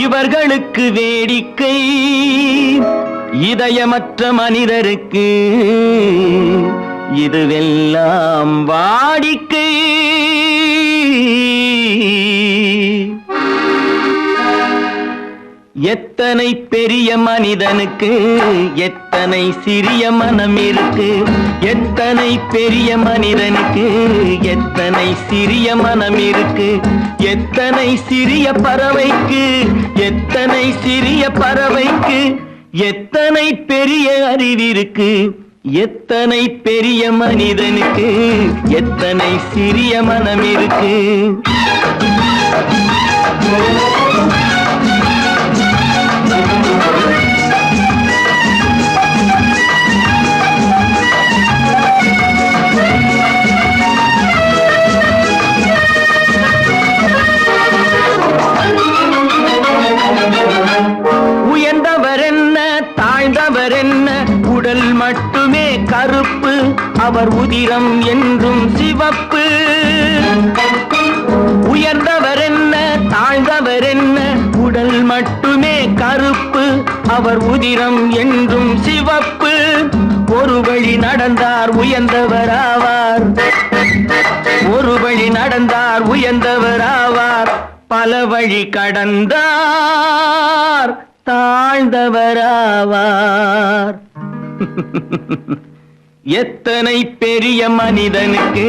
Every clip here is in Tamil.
இவர்களுக்கு வேடிக்கை, இதயமற்ற மனிதருக்கு இதுவெல்லாம் வாடிக்கை. எத்தனை பெரிய மனிதனுக்கு எத்தனை சிறிய மனம் இருக்கு, எத்தனை பெரிய மனிதனுக்கு எத்தனை சிறிய மனம் இருக்கு, எத்தனை சிறிய பறவைக்கு எத்தனை சிறிய பறவைக்கு எத்தனை பெரிய அறிவிருக்கு, எத்தனை பெரிய மனிதனுக்கு எத்தனை சிறிய மனம் இருக்கு. உயர்ந்தவர் என்ன தாழ்ந்தவர் என்ன, உடல் மட்டுமே கருப்பு, அவர் உதிரம் என்றும் சிவப்பு. உயர்ந்தவர் என்ன தாழ்ந்தவர் என்ன, உடல் மட்டுமே கருப்பு, அவர் உதிரம் என்றும் சிவப்பு. ஒரு வழி நடந்தார் உயர்ந்தவர் ஆவார், ஒரு வழி நடந்தார் உயர்ந்தவர் ஆவார், பல வழி கடந்தார் தாழ்ந்தவராவார். எத்தனை பெரிய மனிதனுக்கு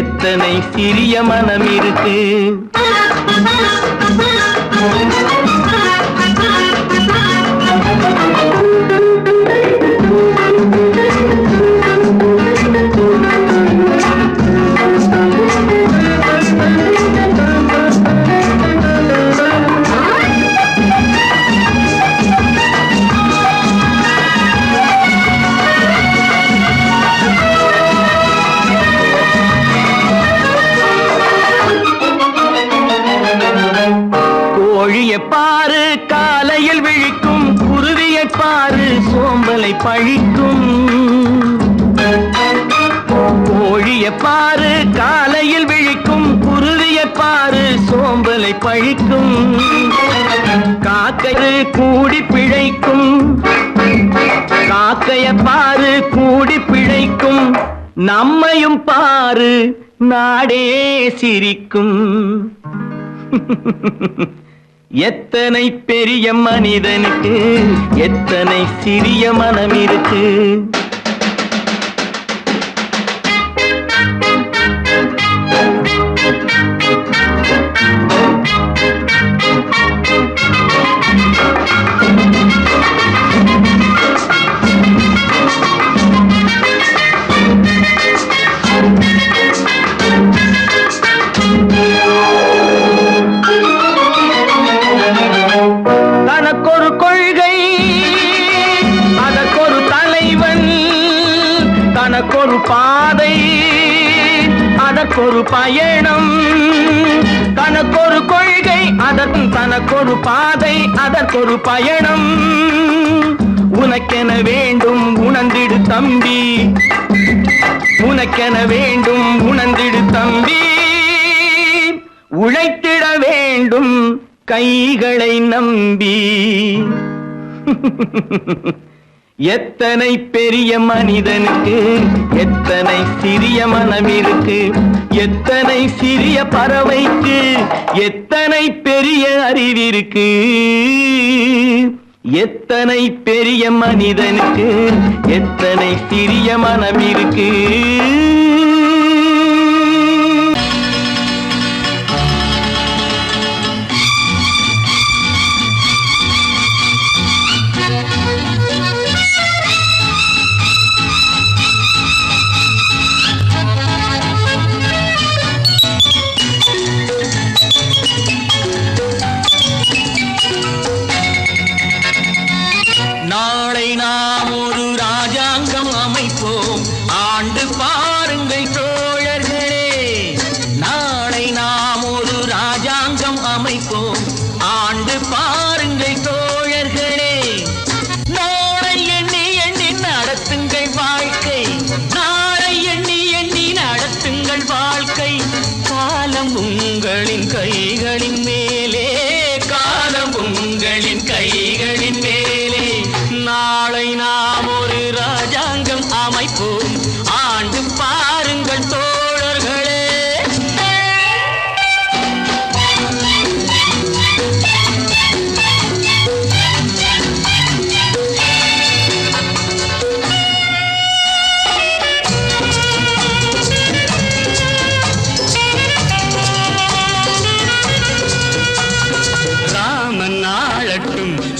எத்தனை சிறிய மனம் இருக்கு. கோழியை பாரு காலையில் விழிக்கும், குருவியை பாரு சோம்பலை பழிக்கும். கோழியை பாரு காலையில் விழிக்கும், குருவியை பாரு சோம்பலை பழிக்கும். காக்கை கூடி பிழைக்கும், காக்கையை பாரு கூடி பிழைக்கும். நம்மையும் பாரு நாடே சிரிக்கும். எத்தனை பெரிய மனிதனுக்கு எத்தனை சிறிய மனம் இருக்கு. தனக்கொரு கொள்கை அதற்கொரு தலைவன், தனக்கொரு பாதை அதற்கொரு பயணம். தனக்கொரு கொள்கை தனக்கொரு பாதை அதற்கொரு பயணம். உனக்கென வேண்டும் உணர்ந்திடு தம்பி, உனக்கென வேண்டும் உணர்ந்திடு தம்பி. உழைத்திட வேண்டும் கைகளை நம்பி. எத்தனை பெரிய மனிதனுக்கு எத்தனை சிறிய மனம் இருக்கு, எத்தனை சிறிய பறவைக்கு எத்தனை பெரிய அறிவிருக்கு, எத்தனை பெரிய மனிதனுக்கு எத்தனை சிறிய மனம் இருக்கு. நாளை நாம் ஒரு ராஜாங்கம் அமைப்போம், ஆண்டு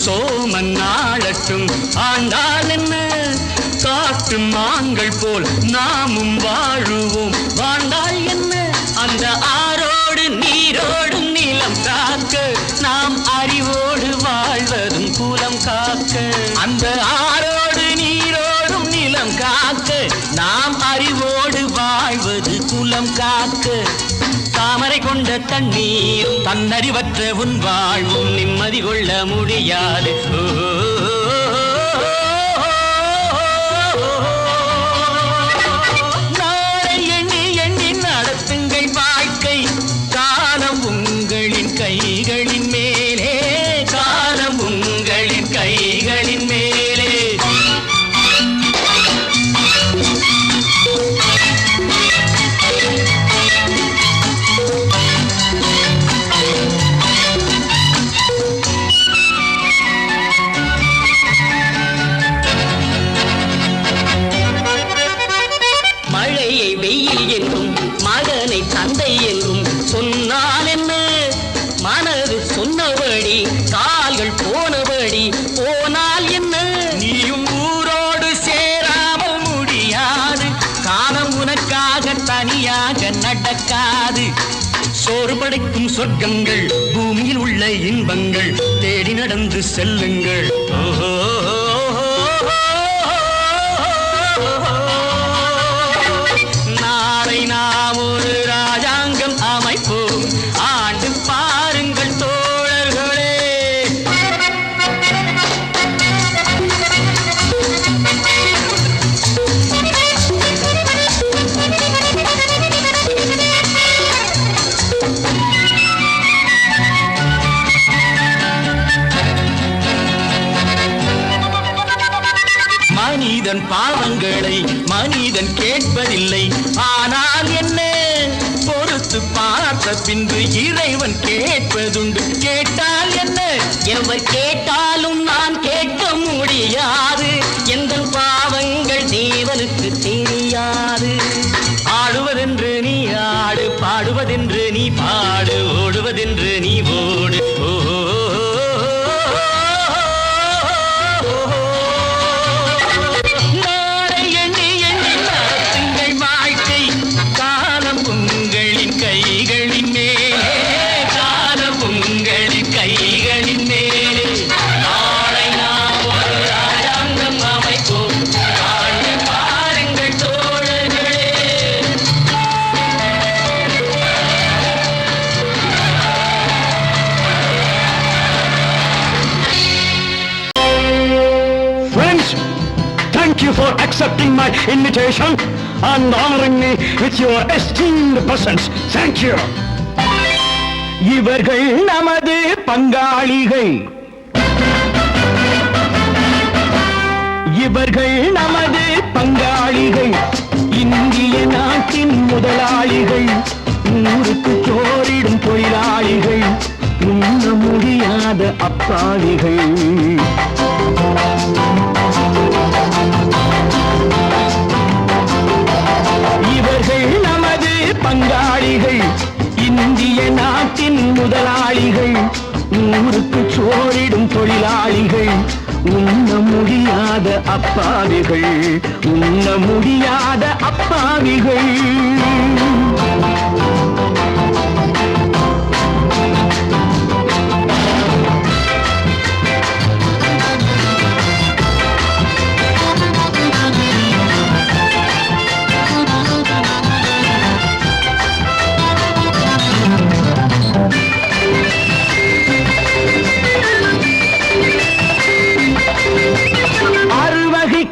சோமன் நாளட்டும் ஆண்டால் என்ன காட்டு மான்கள் போல் நாமும் வாழுவோம் வாழ்ந்தால் என்ன அந்த ஆரோடு நீரோடும் நிலம் காக்க நாம் அறிவோடு வாழ்வதும் குலம் காக்க அந்த ஆரோடு நீரோடும் நிலம் காக்க நாம் அறிவோடு வாழ்வது குலம் காக்க தாமரை கொண்ட தண்ணீர் தன்னறிவற்ற உன் வாழ்வும் நிம்மதி கொள்ள முடியாது நாளை எண்ணி எண்ணி நடத்துங்கள் வாழ்க்கை காலம் உங்களின் கைகளின் மேலே காலம் உங்களின் கைகளின் மேலே தந்தை என்றும் சொன்னால் என்ன மனது சொன்னபடி கால்கள் போனபடி போனால் என்ன நீயும் ஊரோடு சேராமல் முடியாது காலம் உனக்காக தனியாக நடக்காது சோறு படைக்கும் சொர்க்கங்கள் பூமியில் உள்ள இன்பங்கள் தேடி நடந்து செல்லுங்கள் ஓஹோ நாளை நாம் ஒரு ராஜாங்கம் அமைப்போம் ஆண்டு பாருங்கள் தோழர்களே மனிதன் பாவங்களை மனிதன் கேட்பதில்லை ஆனால் என்ன பொறுத்து பார்த்த பின்பு இறைவன் கேட்பதுண்டு கேட்டால் என்ன எவர் கேட்டாலும் நான் கேட்க முடியாது எந்த பாவங்கள் தேவனுக்கு தெரியாது ஆடுவதென்று நீ ஆடு பாடுவதென்று நீ பாடு ஓடுவதென்று நீ ஓடு ஓஹோ for accepting my invitation and honoring me with your esteemed presence. Thank you. இவர்கள் நமது பங்காளிகள் இவர்கள் நமது பங்காளிகள் இந்திய நாட்டின் முதலாளிகள் ஊருக்கு சோறிடும் தொழிலாளிகள் உண்ண முடியாத அப்பாவிகள் இவர்கள் நமது பங்காளிகள் இந்திய நாட்டின் முதலாளிகள் ஊருக்கு சோறிடும் தொழிலாளிகள் உண்ண முடியாத அப்பாவிகள் உண்ண முடியாத அப்பாவிகள்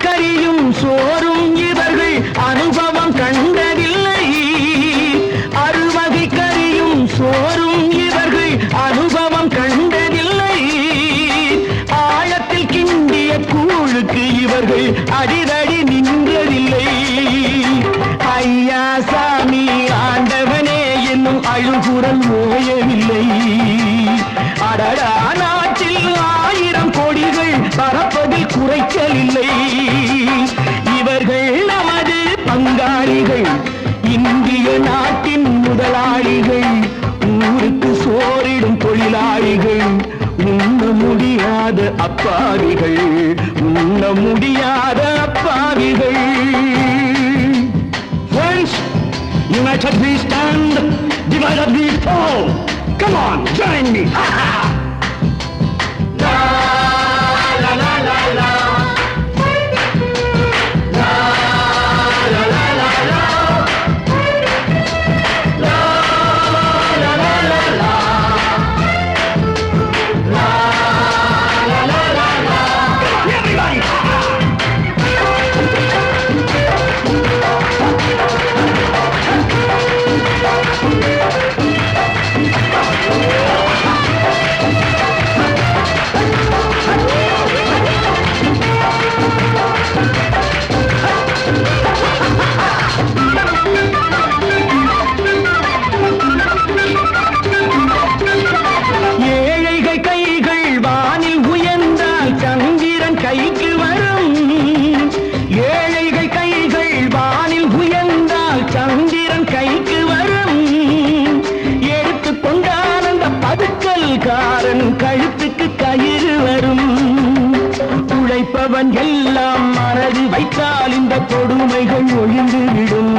கரியும் சோறும் இவர்கள் அனுபவம் கண்டதில்லை அறுவகை கரியும் சோறும் இவர்கள் அனுபவம் கண்டதில்லை ஆழத்தில் கிண்டிய கூழுக்கு இவர்கள் அடிதடி நின்றதில்லை ஐயா சாமி ஆண்டவனே என்னும் அழுகுரல் ஓயவில்லை அடடா நாட்டில் 1000 கொடிகள் பறப்பதில் குறைச்சலில்லை இவர்கள் நமது பங்காளிகள் இந்திய நாட்டின் முதலாளிகள் ஊருக்கு சோறிடும் தொழில் தொழிலாளிகள் உண்ண முடியாத அப்பாவிகள் உண்ண முடியாத அப்பாவிகள். Friends, united we stand, divided we fall. Come on, join me. கழுத்துக்கு கயிறு வரும். உழைப்பவன் எல்லாம் மனது வைத்தால் இந்த கொடுமைகள் ஒழிந்துவிடும்.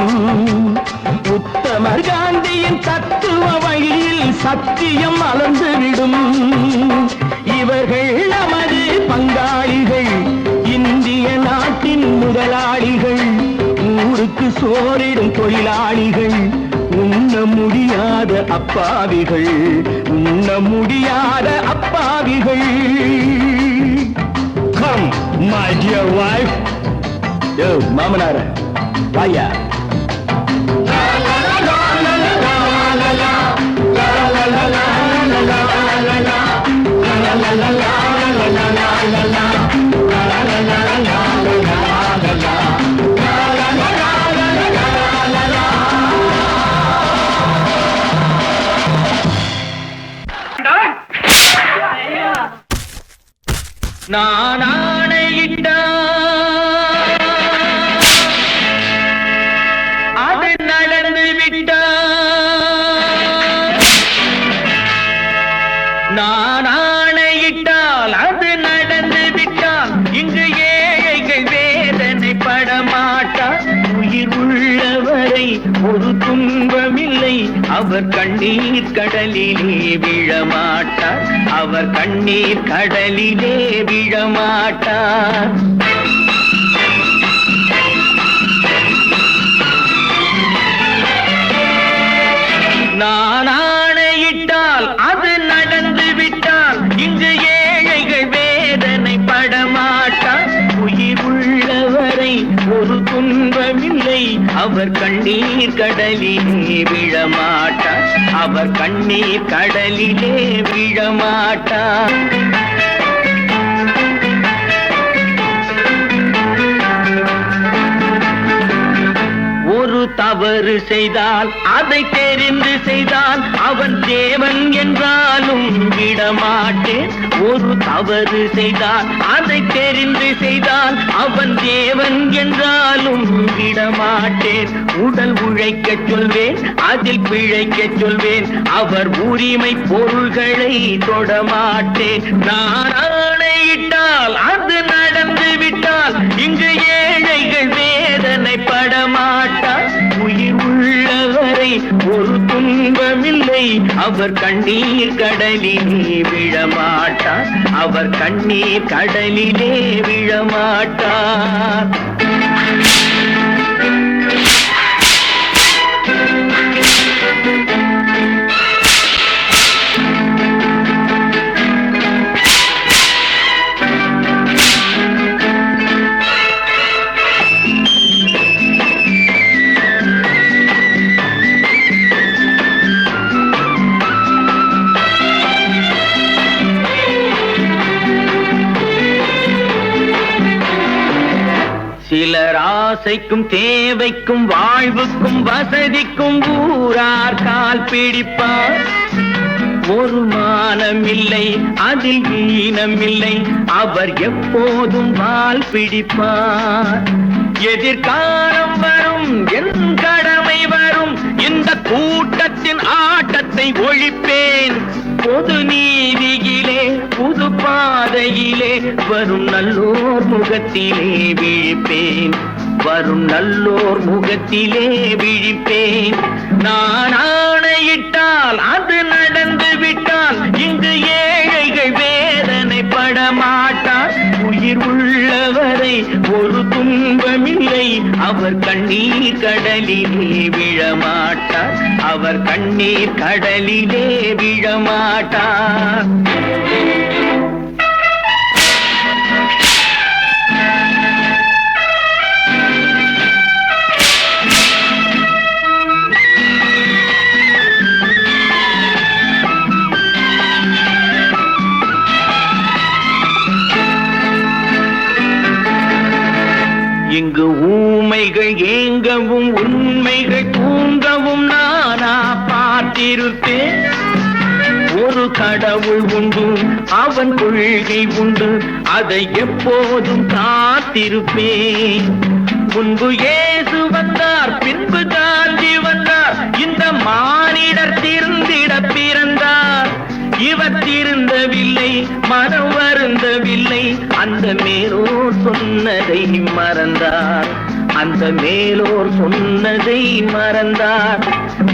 உத்தமர் காந்தியின் தத்துவ வழியில் சத்தியம் மலர்ந்துவிடும். இவர்கள் நமது பங்காளிகள், இந்திய நாட்டின் முதலாளிகள், ஊருக்கு சோறிடும் தொழிலாளிகள், உண்ண முடியாத அப்பாவிகள் உண்ண முடியாத அப்பாவிகள். Come, my dear wife. Yo, மாமனார வாயா. நான் ஆணையிட்டால் அது நடந்து விட்டால். நான் ஆணையிட்டால் அது நடந்து விட்டால் இங்கு ஏழைகள் வேதனை படமாட்டார். உயிர் உள்ளவரை ஒரு துன்பமில்லை, அவர் கண்ணீர் கடலிலே விழமாட்டார். அவர் கண்ணீர் கடலிலே விழமாட்டார். நான் ஆணையிட்டால் அது நடந்து விட்டால் இங்கு ஏழைகள் வேதனை படமாட்டார். உயிர் உள்ளவரை ஒரு துன்பமில்லை, அவர் கண்ணீர் கடலிலே விழமாட்டார். அவர் கண்ணீர் கடலிலே விழமாட்டார். ஒரு தவறு செய்தால் அதை தெரிந்து செய்தால் அவன் தேவன் என்றாலும் விடமாட்டேன். ஒரு தவறு செய்தால் அதை தெரிந்து செய்தால் அவன் தேவன் என்றாலும் விடமாட்டேன். உடல் உழைக்க சொல்வேன், அதில் பிழைக்க சொல்வேன், அவர் உரிமை பொருள்களை தொடமாட்டேன். நான் ஆணையிட்டால் அது நடந்து விட்டால் இங்கு ஏழைகள் வேதனை படமாட்டார். உயிர் உள்ளவரை ஒரு துன்பமில்லை, அவர் கண்ணீர் கடலிலே விழமாட்டார். அவர் கண்ணீர் கடலிலே விழமாட்டார். சிலர் ஆசைக்கும் தேவைக்கும் வாழ்வுக்கும் வசதிக்கும் ஊரார் கால் பிடிப்பார். ஒரு மானமில்லை, அதில் ஈனமில்லை, அவர் எப்போதும் வால் பிடிப்பார். எதிர்காலம் வரும் என் கடமை வரும் இந்த கூட்டத்தின் ஆட்டத்தை ஒழிப்பேன். பொது நீதியிலே புது பாதையிலே வரும் நல்லோர் முகத்திலே விழிப்பேன். வரும் நல்லோர் முகத்திலே விழிப்பேன். நான் ஆணையிட்டால் அது நடந்து விட்டால் இங்கு ஏழைகள் வேதனைப்பட மாட்டார். உயிர் உள்ளவரை ஒரு துன்பமில்லை, அவர் கண்ணீர் கடலிலே விழமாட்டார். அவர் கண்ணீர் கடலிலே விழமாட்டார். இங்கு ஊமைகள் ஏங்கவும் உண்மைகள் தூங்கவும் நானா பார்த்திருப்பேன். ஒரு கடவுள் உண்டு, அவன் கொள்கை உண்டு, அதை எப்போதும் காத்திருப்பேன். முன்பு இயேசு வந்தார், பின்பு காந்தி வந்தார், இந்த மானிடர் திருந்திட பிறந்தார். இவர் திருந்தவில்லை, மனம் வருந்தவில்லை, அந்த மேலோர் சொன்னதை மறந்தார். அந்த மேலோர் சொன்னதை மறந்தார்.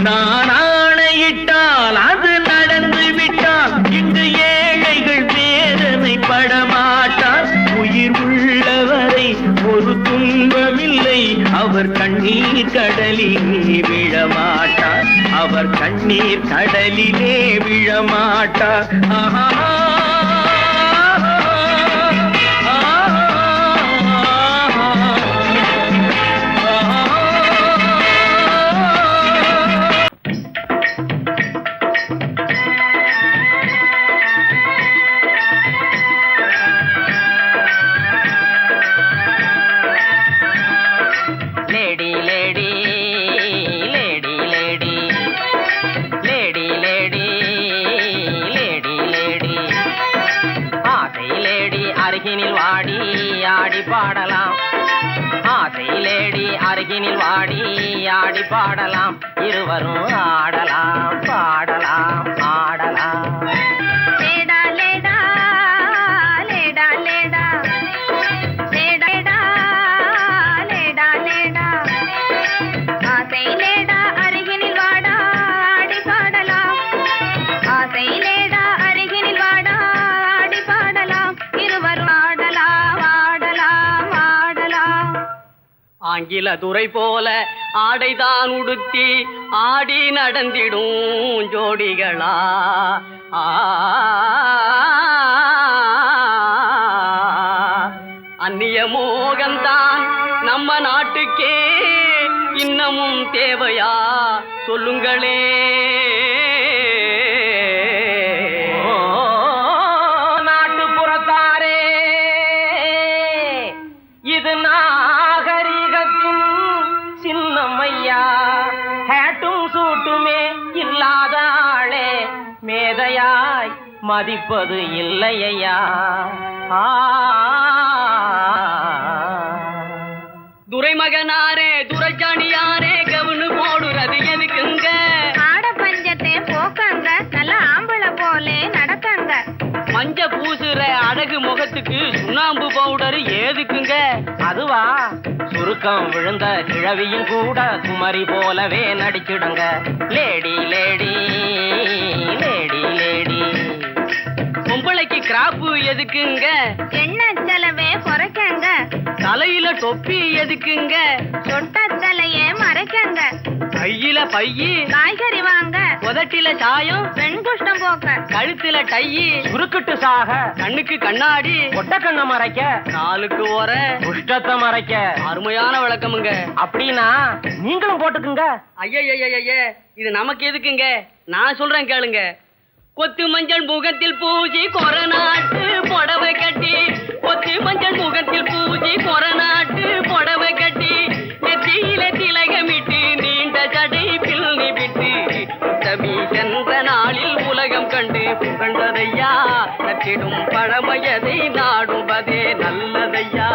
நான் ஆணையிட்டால் அது நடந்து விட்டால் இங்கு ஏழைகள் வேதனைப்பட மாட்டார். உயிர் உள்ளவரை ஒரு துன்பமில்லை, அவர் கண்ணீர் கடலிலே விழமாட்டார். அவர் கண்ணீர் கடலிலே விழமாட்டார். ஆஹா. அருகினில் வாடி ஆடி பாடலாம், இருவரும் ஆடலாம் பாடலாம் ஆடலாம். லேடா லேடா லேடா லேடா லேடா லேடா லேடா ஆசை லேடா அருகினில் வாடா ஆடி பாடலாம். ஆசை லேடா அருகினில் வாடா ஆடி பாடலாம், இருவரும் ஆடலாம் ஆடலாம் ஆடலாம். ஆங்கில துறை போல ஆடைதான் உடுத்தி ஆடி நடந்திடும் ஜோடிகளா. அந்நிய மோகம்தான் நம்ம நாட்டுக்கே இன்னமும் தேவையா சொல்லுங்களே. நாட்டுப்புறத்தாரே, இது நாகரிகத்தின் சின்னம்மையா. ஹேட்டும் சூட்டுமே இல்லாத ஆளே மேதையாய் மதிப்பது இல்லையா. துரைமகனாரே துரைச்சாணியாரே கவுனு போடுறது எதுக்குங்க? ஆட பஞ்சத்தை போக்கங்க, நல்ல ஆம்பளை போலே நடக்கங்க. மஞ்ச பூசுற அழகு முகத்துக்கு சுண்ணாம்பு பவுடர் ஏதுக்குங்க? அதுவா, சுருக்கம் விழுந்த கிழவியும் கூட குமரி போலவே நடிச்சிடுங்க. Lady lady lady lady. பொம்பளைக்கு கிராப்பு எதுக்குங்க? எண்ணெய் செலவே குறைக்கங்க. தலையில தொப்பி எதுக்குங்க? சொட்ட தலையே மறைக்கங்க. கையில பையி காய்கறி வாங்க. உதட்டில சாயம் பெண் குஷ்டம் போக்க. கழுத்துல டையி சுருக்கிட்டு சாக. கண்ணுக்கு கண்ணாடி ஒட்ட கண்ண மறைக்க. காலுக்கு ஓர குஷ்டத்தை மறைக்க. அருமையான விளக்கமுங்க. அப்படின்னா நீங்களும் போட்டுக்குங்க. ஐய இது நமக்கு எதுக்குங்க? நான் சொல்றேன் கேளுங்க. கொத்து மஞ்சள் முகத்தில் பூஜி கொரநாட்டு புடவை கட்டி. கொத்து மஞ்சள் முகத்தில் பூஜி கொரநாட்டு புடவை கட்டி. நெத்தியில திலகமிட்டு நீண்ட ஜடை பிள்ளி விட்டு தவி சென்ற நாளில் உலகம் கண்டு புகழ்ந்ததையா. நற்றிடும் பழமையதை நாடுவதே நல்லதையா.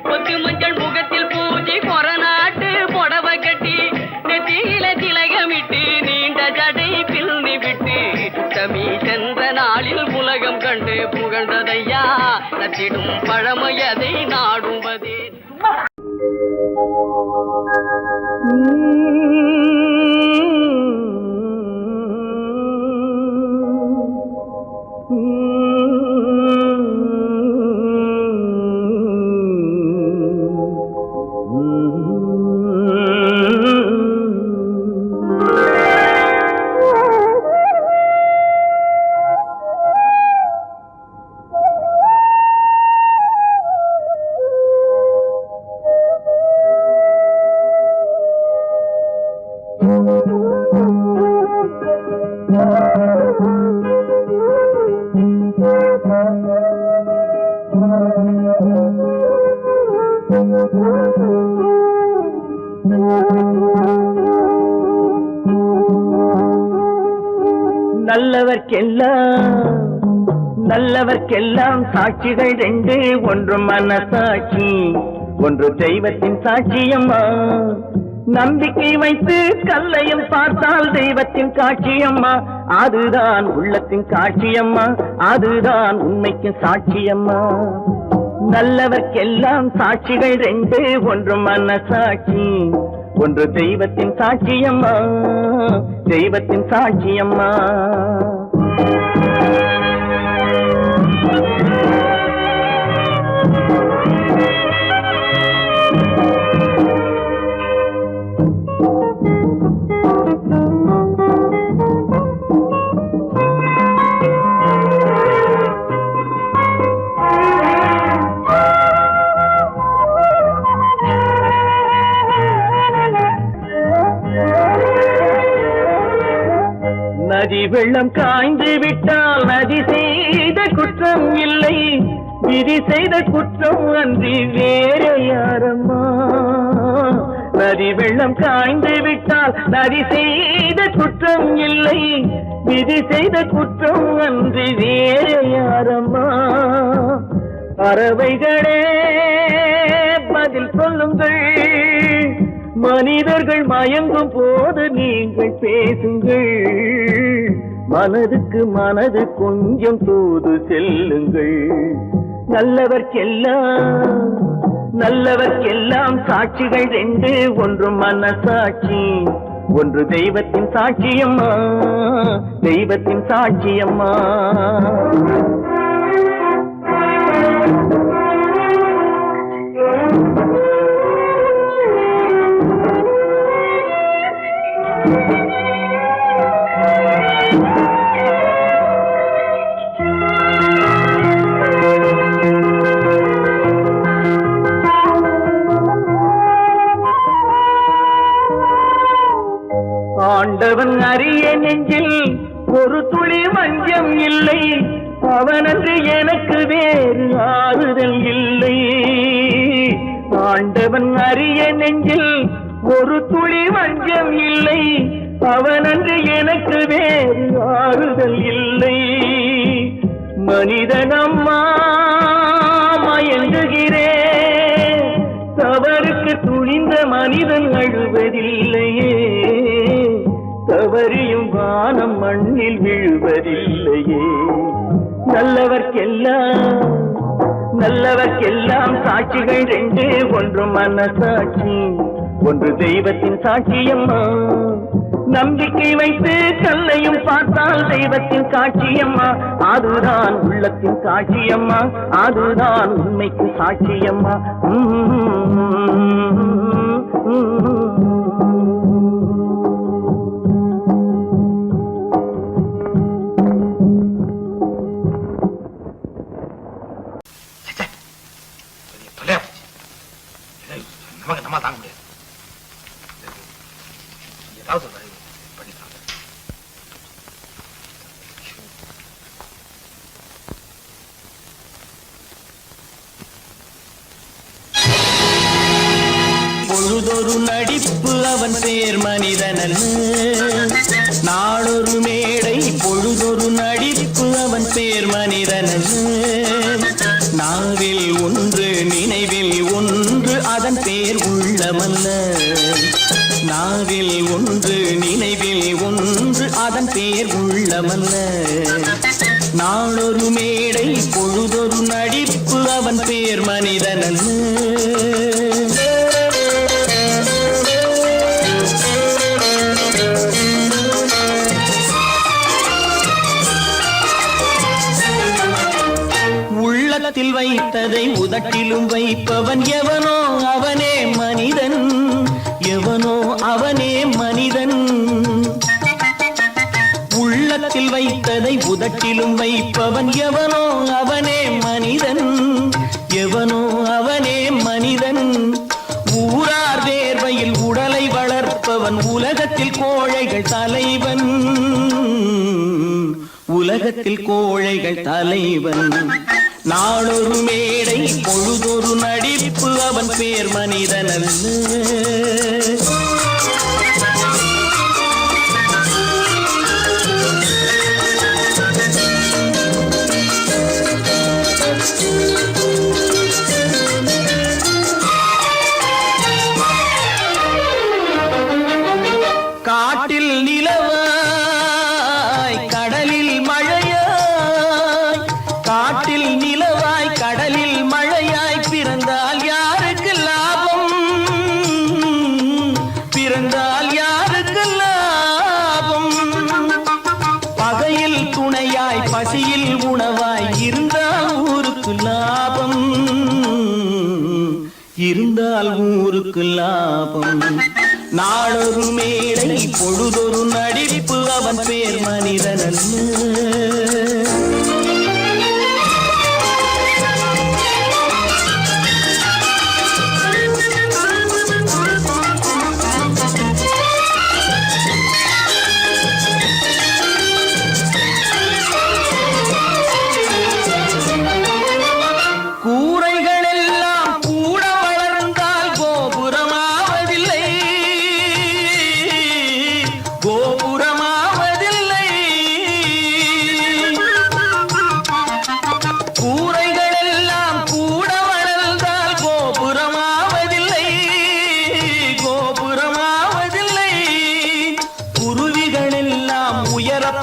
கொத்து மஞ்சள் முகத்தில் பூஜி கொரநாட்டு புடவை கட்டி. நெத்தியில புகழ்ந்ததையா நச்சிடும் பழமையதை நாடுவதே நல்லவர்க்கெல்லாம் சாட்சிகள் ரெண்டு, ஒன்று மனசாட்சி, ஒன்று தெய்வத்தின் சாட்சியம்மா. நம்பிக்கை வைத்து கல்லையும் பார்த்தால் தெய்வத்தின் காட்சியம்மா, அதுதான் உள்ளத்தின் காட்சியம்மா, அதுதான் உண்மைக்கு சாட்சியம்மா. நல்லவர்க்கெல்லாம் சாட்சிகள் ரெண்டு, ஒன்று மனசாட்சி, ஒன்று தெய்வத்தின் சாட்சியம்மா, தெய்வத்தின் சாட்சியம்மா. நதி வெள்ளம் காய்ந்து விட்டால் நதி செய்த குற்றம் இல்லை, விதி செய்த குற்றம் அன்றி வேற யாரம்மா. நதி வெள்ளம் காய்ந்து விட்டால் நதி செய்த குற்றம் இல்லை, விதி செய்த குற்றம் அன்றி வேற யாரம்மா. பறவைகளே பதில் சொல்லுங்கள், மனிதர்கள் மயங்கும் போது நீங்கள் பேசுங்கள், மனதுக்கு மனது கொஞ்சம் தூது செல்லுங்கள். நல்லவர்க்கெல்லாம் சாட்சிகள் ரெண்டு, ஒன்று மனசாட்சி, ஒன்று தெய்வத்தின் சாட்சியம்மா, தெய்வத்தின் சாட்சியம்மா. ஆண்டவன் அறிய நெஞ்சில் ஒரு துளி வஞ்சம் இல்லை, அவனன்று எனக்கு வேறு ஆறுதல் இல்லை. ஆண்டவன் அறிய நெஞ்சில் ஒரு துளி வஞ்சம் இல்லை, அவனன்று எனக்கு வேறு ஆறுதல் இல்லை. மனிதனம்மா மயங்குகிறேன், தவறுக்கு துணிந்த மனிதன் அழுவதில்லையே, தவறியும் வானம் மண்ணில் விழுவதில்லையே. நல்லவர்க்கெல்லாம் சாட்சிகள் ரெண்டு, ஒன்று மனசாட்சி, ஒன்று தெய்வத்தின் சாட்சியம்மா. நம்பிக்கை வைத்து கல்லையும் பார்த்தால் தெய்வத்தின் காட்சியம்மா, அதுதான் உள்ளத்தின் காட்சியம்மா, அதுதான் உண்மைக்கு சாட்சியம்மா. நமக்கு நம்ம தாங்க முடியாது. ஏதாவது பண்ணிக்கலாம். பொழுதொரு நடிப்பு அவன் பேர் மனிதனல்ல, நாளொரு மேடை பொழுதொரு நடிப்பு அவன் பேர் மனிதனல்ல. நாவில் ஒன்று நினைவில் ஒன்று அதன் பேர் உள்ளமல்ல, நாவில் ஒன்று நினைவில் ஒன்று அதன் பேர் உள்ளமல்ல. நாளொரு மேடை பொழுதொரு நடிப்பு அவன் பேர் மனிதன் அல்ல. உள்ளத்தில் வைத்ததை உதட்டிலும் வைப்பவன் எவனோ அவனே மனிதன், எவனோ அவனே மனிதன். உள்ளத்தில் வைத்ததை உதட்டிலும் வைப்பவன் எவனோ அவனே மனிதன், எவனோ அவனே மனிதன். ஊரார் வேர்வையில் உடலை வளர்ப்பவன் உலகத்தில் கோழைகள் தலைவன், உலகத்தில் கோழைகள் தலைவன். நாளொரு மேடை பொழுதொரு நடிப்பு அவன் பேர் மனிதன் அல்ல. காட்டில் நிலவாய் கடலில் மழையாய், காட்டில் நிலவாய் கடலில் மழையாய் பிறந்தால் யாருக்கு லாபம், பிறந்தால் யாருக்கு லாபம். பகையில் துணையாய் பசியில் உணவாய் இருந்தால் ஊருக்கு லாபம், இருந்தால் ஊருக்கு லாபம். நாளொரு மேடை பொழுதொரு நடிப்பு அவன் பேர் மனிதன் அல்ல.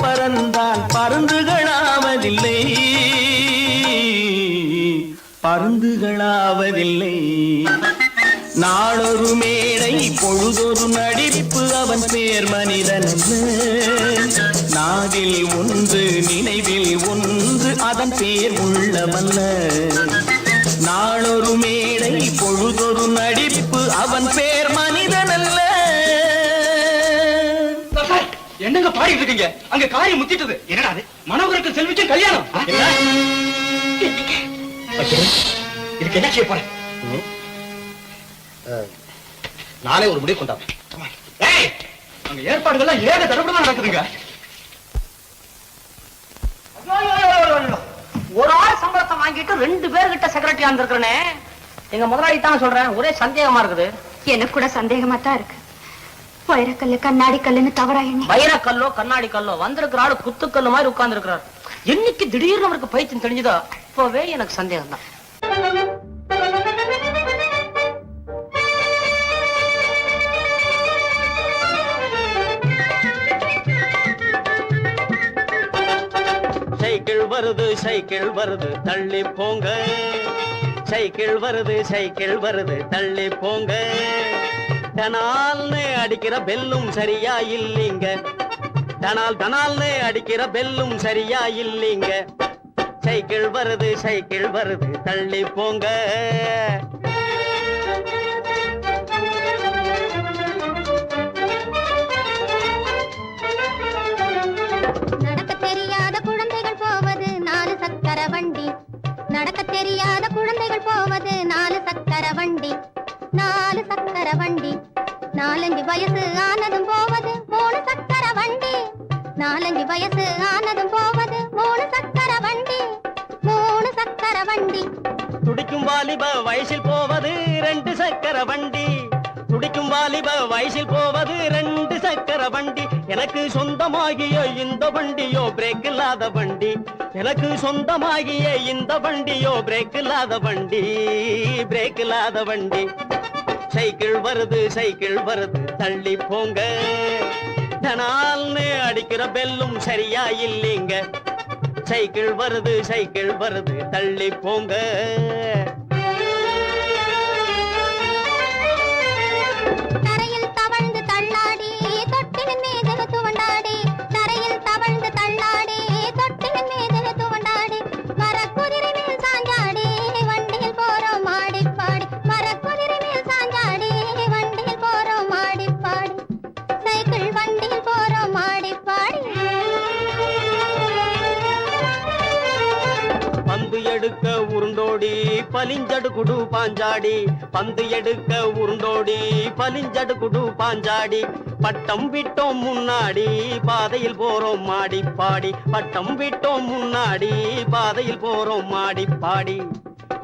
பறந்தால் பருந்துகளாவதில்லை, பருந்துகளாவதில்லை. நாளொரு மேடை பொழுதொரு நடிப்பு அவன் பேர் மனிதன் அல்ல. நாவில் ஒன்று நினைவில் ஒன்று அதன் பேர் உள்ளமல்ல. நாளொரு மேடை பொழுதொரு நடிப்பு அவன் பேர் மனிதன் அல்ல. என்னங்க பாடிட்டு இருக்கீங்க? அங்க காரியம் முத்திட்டது. என்னடா அது? மனோகருக்கு செல்விக்கு கல்யாணம். இதுக்கு என்ன செய்ய போறேன்? நானே ஒரு முடிவு கொண்டாங்க. அங்க ஏற்பாடுகள்லாம் ஏக தடபடமா நடக்குதுங்க. ஒரு ஆள் சம்பளத்தை வாங்கிட்டு 2 பேர்கிட்ட செக்ரட்டரியா இருந்திருக்கிறேனே. எங்க முதலாளி தான் சொல்றேன், ஒரே சந்தேகமா இருக்குது. எனக்கு கூட சந்தேகமா தான் இருக்கு. வைரக்கல்லு கண்ணாடி கல்லுன்னு தவறா எண்ணி வைரக்கல்லோ கண்ணாடி கல்லோ வந்திருக்கிற ஆளு குத்துக்கல்லு மாதிரி உட்கார்ந்து இருக்கிறார். என்னைக்கு திடீர்னு அவருக்கு பைத்தியம் தெரிஞ்சதோ அப்பவே எனக்கு சந்தேகம் தான். சைக்கிள் வருது சைக்கிள் வருது தள்ளி போங்க, சைக்கிள் வருது சைக்கிள் வருது தள்ளி போங்க. டனால்னு அடிக்கிற பெல்லும் சரியா இல்லீங்க, டனால் டனால்னு அடிக்கிற பெல்லும் சரியா இல்லீங்க. சைக்கிள் வருது சைக்கிள் வருது தள்ளி போங்க. நடக்க தெரியாத குழந்தைகள் போவது 4 சக்கர வண்டி, நடக்க தெரியாத குழந்தைகள் போவது 4 சக்கர வண்டி, 4 சக்கர வண்டி. 4-5 வயசு ஆனதும் போவது 3 சக்கர வண்டி, 4-5 வயசு ஆனதும் போவது 3 சக்கர வண்டி, 3 சக்கர வண்டி. துடிக்கும் வாலிப வயசில் போவது 2 சக்கர வண்டி, துடிக்கும் வாலிப வயசில் போவது 2 சக்கர வண்டி. எனக்கு சொந்தமாகிய இந்த வண்டியோ பிரேக் இல்லாத வண்டி, எனக்கு சொந்தமாகிய இந்த வண்டியோ பிரேக் இல்லாத வண்டி, பிரேக் இல்லாத வண்டி. சைக்கிள் வருது சைக்கிள் வருது தள்ளி போங்க, டனால்னு அடிக்கிற பெல்லும் சரியா இல்லீங்க. சைக்கிள் வருது தள்ளி போங்க. தரையில் தவழ்ந்து தள்ளாடி தொட்டிலின் மீது துவண்டாடி, தரையில் தவழ்ந்து தள்ளாடி தொட்டிலின் மீது துவண்டாடி, மரக்குதிரை மேல் சாஞ்சாடி வண்டியில் போறோம் ஆடிப்பாடி, மரக்குதிரை மேல் சாஞ்சாடி வண்டியில் போறோம் ஆடிப்பாடி, சைக்கிள் வண்டியில் போறோம் ஆடிப்பாடி. பந்து எடுக்க உருண்டோடி பலிஞ்சடு குடு பாஞ்சாடி, பந்து எடுக்க உருண்டோடி பலிஞ்சடு குடு பாஞ்சாடி, பட்டம் விட்டோம் முன்னாடி பாதையில் போறோம் மாடிப்பாடி, பட்டம் விட்டோம் முன்னாடி பாதையில் போறோம் மாடிப்பாடி,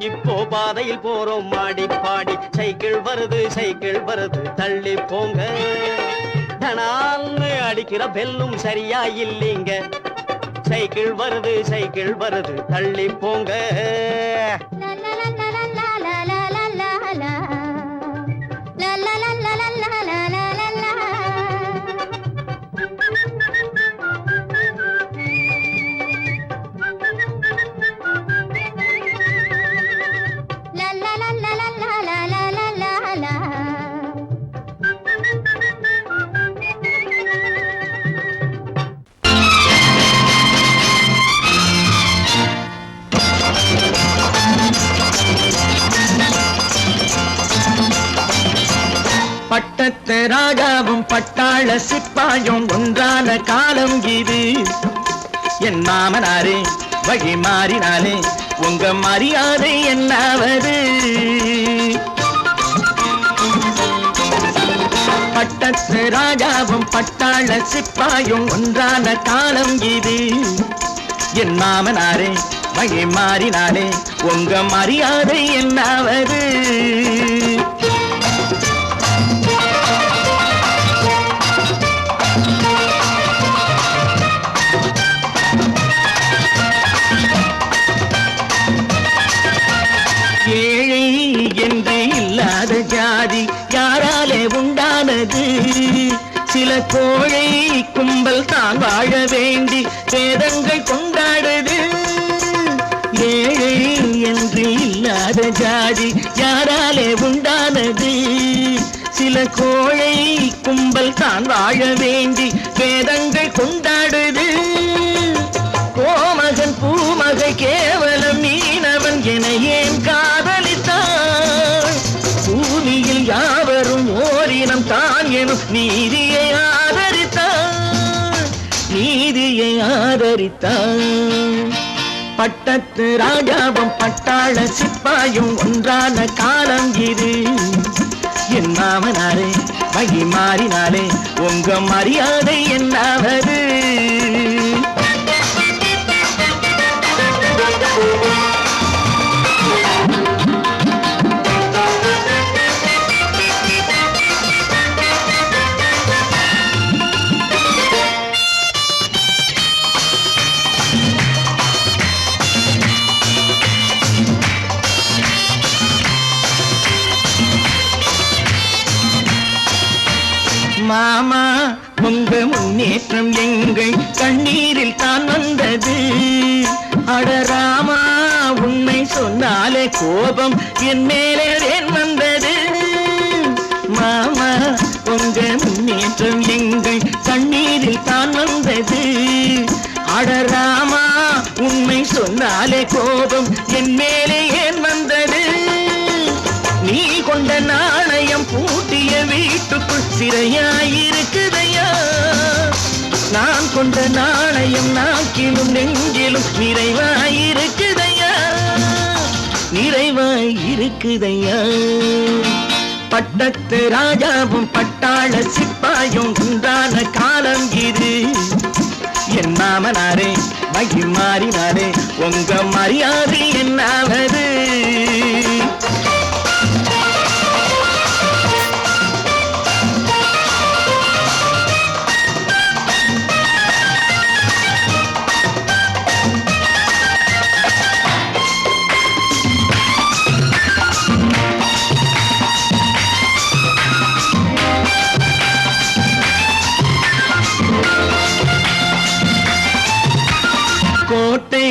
இப்போ பாதையில் போறோம் மாடிப்பாடி. சைக்கிள் வருது தள்ளி போங்க. தனால்னு அடிக்கிற பெல்லும் சரியா இல்லைங்க. சைக்கிள் வருது தள்ளி போங்க. பட்டத்து ராஜாவும் பட்டாள சிப்பாயும் ஒன்றான காலம் இது. என் மாமனாரே வழி மாறினாலே உங்க மரியாதை என்னாவது? பட்டத்து ராஜாவும் பட்டாள சிப்பாயும் ஒன்றான காலம் இது. என் மாமனாரே வழி மாறினாலே உங்க மரியாதை என்னாவது? ஏழை என்று இல்லாத ஜாதி யாராலே உண்டானது? சில கோழை கும்பல் தான் வாழ வேண்டி வேதங்கள் கொண்டாடுது. ஏழை என்று இல்லாத ஜாதி யாராலே உண்டானது? சில கோழை கும்பல் தான் வாழ வேண்டி வேதங்கள் கொண்டாடுது. கோமகன் பூமகை கேவலம் மீனவன் என ஏன் காதலித்தான்? பூமியில் யாவரும் ஓரினம் தான் எனும் நீதியை ஆதரித்தான். பட்டத்து ராஜாவும் பட்டாள சிப்பாயும் ஒன்றான காலம் இது. என் மாமனாரே வழி மாறினாலே உங்க மரியாதை என்னாவது? மாமா உங்க முன்னேற்றம் எங்கள் கண்ணீரில் தான் வந்தது. அடராமா உண்மை சொன்னாலே கோபம் என் மேலே ஏன் வந்தது? மாமா உங்க முன்னேற்றம் எங்கள் கண்ணீரில் தான் வந்தது. அடராமா உண்மை சொன்னாலே கோபம் என் மேலே ஏன் வந்தது? நீ கொண்ட நாணயம் பூட்டிய வீட்டுக்குள் சிறையாயிருக்குதையா? நான் கொண்ட நாணயம் நாக்கிலும் நெஞ்சிலும் நிறைவாயிருக்குதையா? நிறைவாயிருக்குதையா? பட்டத்து ராஜாவும் பட்டாள சிப்பாயும் உண்டான காலம் இது. என் மாமனாரே வழி மாறினாரே உங்க மரியாதை என்னாவது? கோட்டை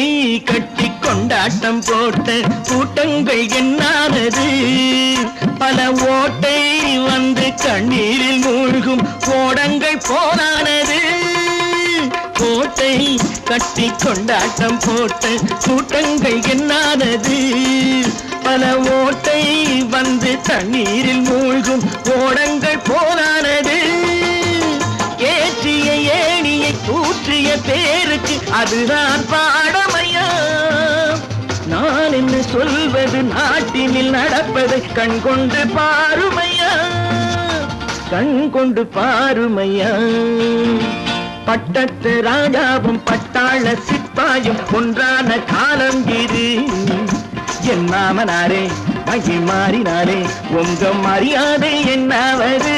போட்ட கூட்டங்கள் என்னானது பல ஓட்டை வந்து கண்ணீரில் மூழ்கும் கோடங்கள் போனானது கோட்டை கட்டி கொண்டாட்டம் போட்ட கூட்டங்கள் என்னானது பல ஓட்டை வந்து தண்ணீரில் மூழ்கும் கோடங்கள் போனானது ஏற்றிய ஏணியை தூற்றிய பேருக்கு அதுதான் பாடமையா நான் என்ன சொல்வது நாட்டினில் நடப்பதை கண் கொண்டு பாருமையா கண் கொண்டு பாருமையா பட்டத்து ராஜாவும் பட்டாள சிப்பாயும் ஒன்றான காலம் இது என் மாமனாரே மகி மாறினாரே உங்க மரியாதை என்னாவது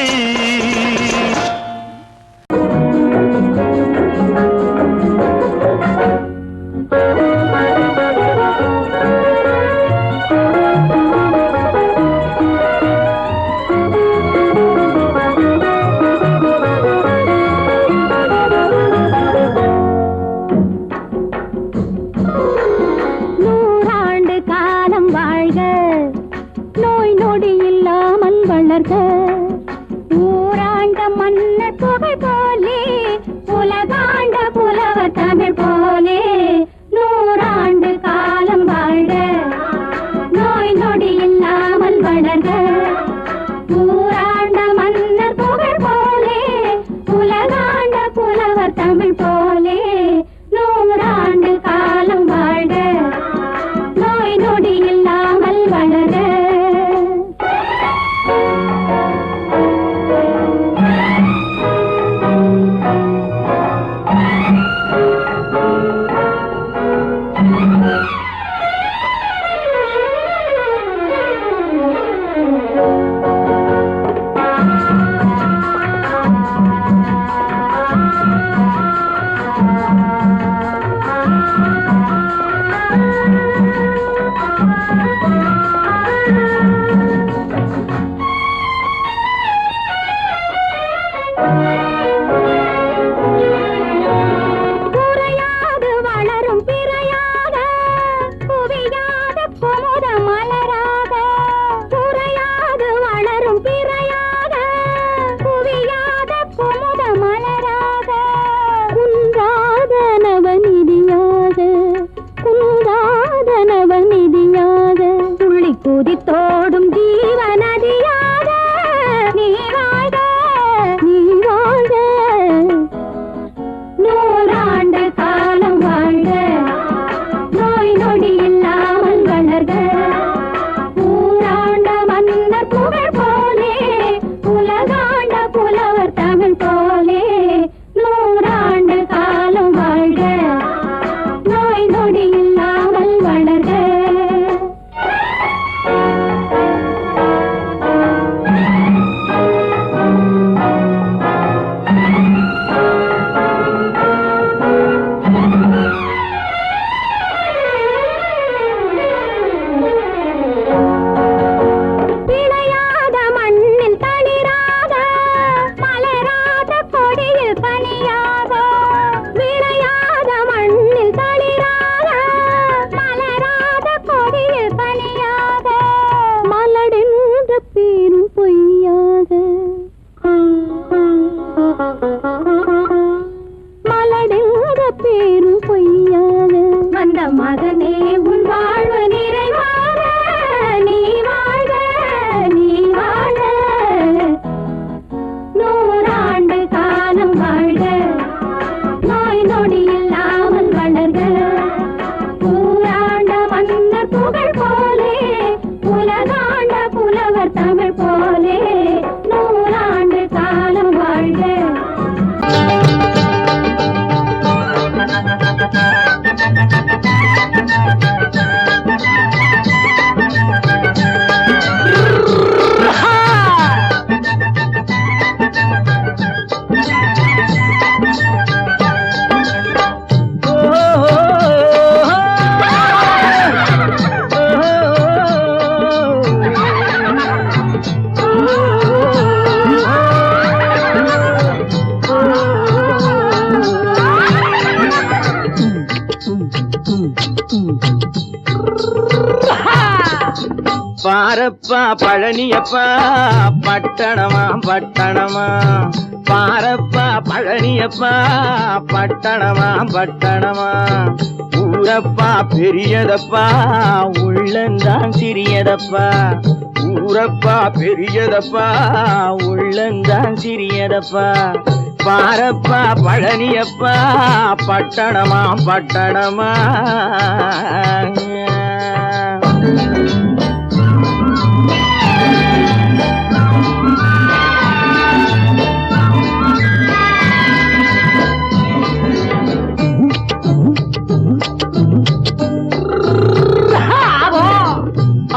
ஊராண்ட மன்னர் புகழ் போலே உலகாண்ட புலவர் தமிழ் போலே நூறாண்டு காலம் வாழ்க நோய் நொடி இல்லாமல் வளர்க ஊராண்ட மன்னர் புகழ் போலே உலகாண்ட புலவர் தமிழ் போலே நூறாண்டு காலம் வாழ்க நோய் நொடி இல்லாமல் வளர்க தோடும் ஜீவநதியாக நீ வாழ்க நீ வாழ்க நூறாண்டு காலம் வாழ்க நோய் நொடி இல்லாமல் வளர்க ஊராண்ட மன்னர் புகழ் போலே உலகாண்ட புலவர் தமிழ் போலே நூறாண்டு காலம் வாழ்க நோய் நொடி இல்லாமல் வளர்க பேரும் பொய்யாக வந்த மகனே உன் வாழ்வு நிறைவாக நீ வாழ்க நீ வாழ்க நூறாண்டு காலம் வாழ்க நோய் நொடி இல்லாமல் வளர்க ஊராண்ட மன்னர் புகழ் போலே உலகாண்ட புலவர் தமிழ் போலே நூறாண்டு காலம் வாழ்க பாரப்பா பழனியப்பா பட்டணமா பட்டணமா பாரப்பா பழனியப்பா பட்டணமா பட்டணமா ஊரப்பா பெரியதப்பா உள்ளந்தான் சிறியதப்பா ஊரப்பா பெரியதப்பா உள்ளந்தான் சிறியதப்பா பாரப்பா பழனியப்பா பட்டணமா பட்டணமா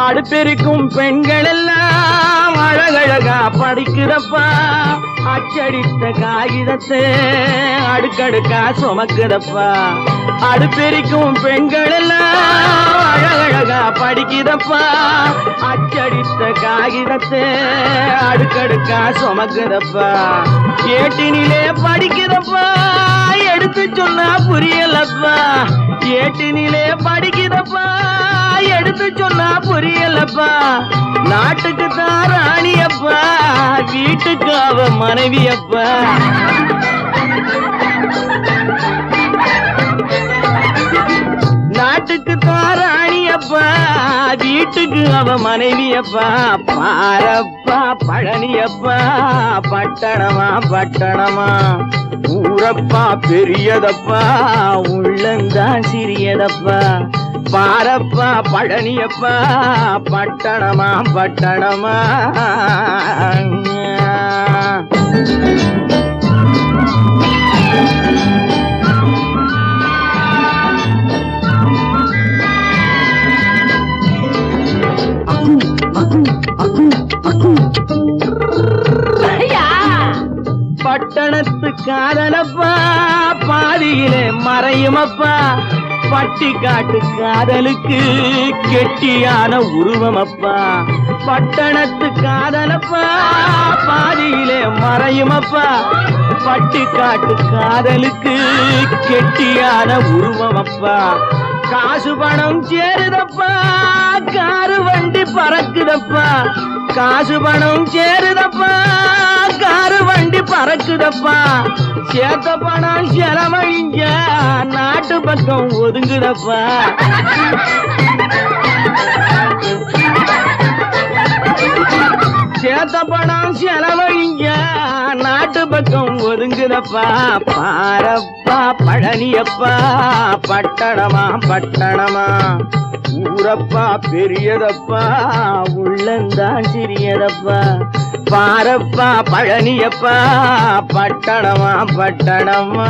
அடுப்பெருக்கும் பெண்கள் எல்லாம் அழகழகா படிக்கிறப்பா அச்சடித்த காகிதத்தை அடுக்கடுக்கா சுமக்குதப்பா அடுப்பெருக்கும் பெண்கள் எல்லாம் அழகழகா படிக்கிறப்பா அச்சடித்த காகிதத்தை அடுக்கடுக்கா சுமக்குதப்பா ஏட்டினிலே படிக்கிறப்பா எடுத்து சொன்னா புரியலப்பா ஏட்டினிலே படிக்கிறப்பா எடுத்து சொன்னா புரியலப்பா நாட்டுக்கு தான் ராணியப்பா வீட்டுக்கு அவ மனைவியப்பா நாட்டுக்கு தான் ராணியப்பா வீட்டுக்கு அவ மனைவியப்பா பாரப்பா பழனியப்பா பட்டணமா பட்டணமா ஊரப்பா பெரியதப்பா உள்ளந்தான் சிறியதப்பா பாரப்பா பழனியப்பா பட்டணமா பட்டணமா பட்டணத்து காதலப்பா பாதியிலே மறையுமப்பா பட்டி காட்டு காதலுக்கு கெட்டியான உருவமப்பா பட்டணத்து காதலப்பா பாதியிலே மறையுமப்பா பட்டி காட்டு காதலுக்கு கெட்டியான உருவமப்பா காசு பணம் சேருதப்பா காரு வண்டி பறக்குதப்பா காசு பணம் சேருதப்பா காரு வண்டி பறக்குதப்பா சேத்த பணம் செலவழிஞ்ச நாட்டு பக்கம் ஒதுங்குதப்பா சேத்த பணம் செலவழிஞ்ச நாட்டு பக்கம் ஒதுங்குதப்பா பாரப்பா பழனியப்பா பட்டணமா பட்டணமா ஊரப்பா பெரியதப்பா உள்ளந்தான் சிறியதப்பா பாரப்பா பழனியப்பா பட்டணமா பட்டணமா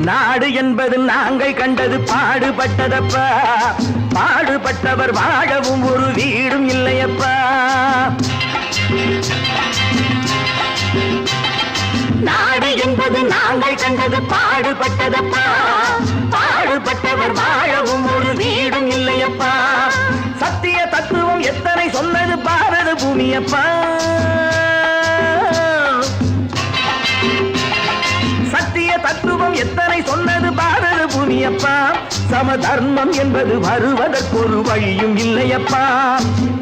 நாடு என்பது நாங்கள் கண்டது பாடுபட்டதப்பா பாடுபட்டவர் வாழவும் ஒரு வீடும் இல்லையப்பா நாடு என்பது நாங்கள் கண்டது பாடுபட்டதப்பா பாடுபட்டவர் வாழவும் ஒரு வீடும் இல்லையப்பா சத்திய தத்துவம் எத்தனை சொன்னது பாரத பூமியப்பா சத்திய தத்துவம் எத்தனை சொன்னது பாரத பூமியப்பா சம தர்மம் என்பது வருவதற்கு ஒரு வழியும் இல்லையப்பா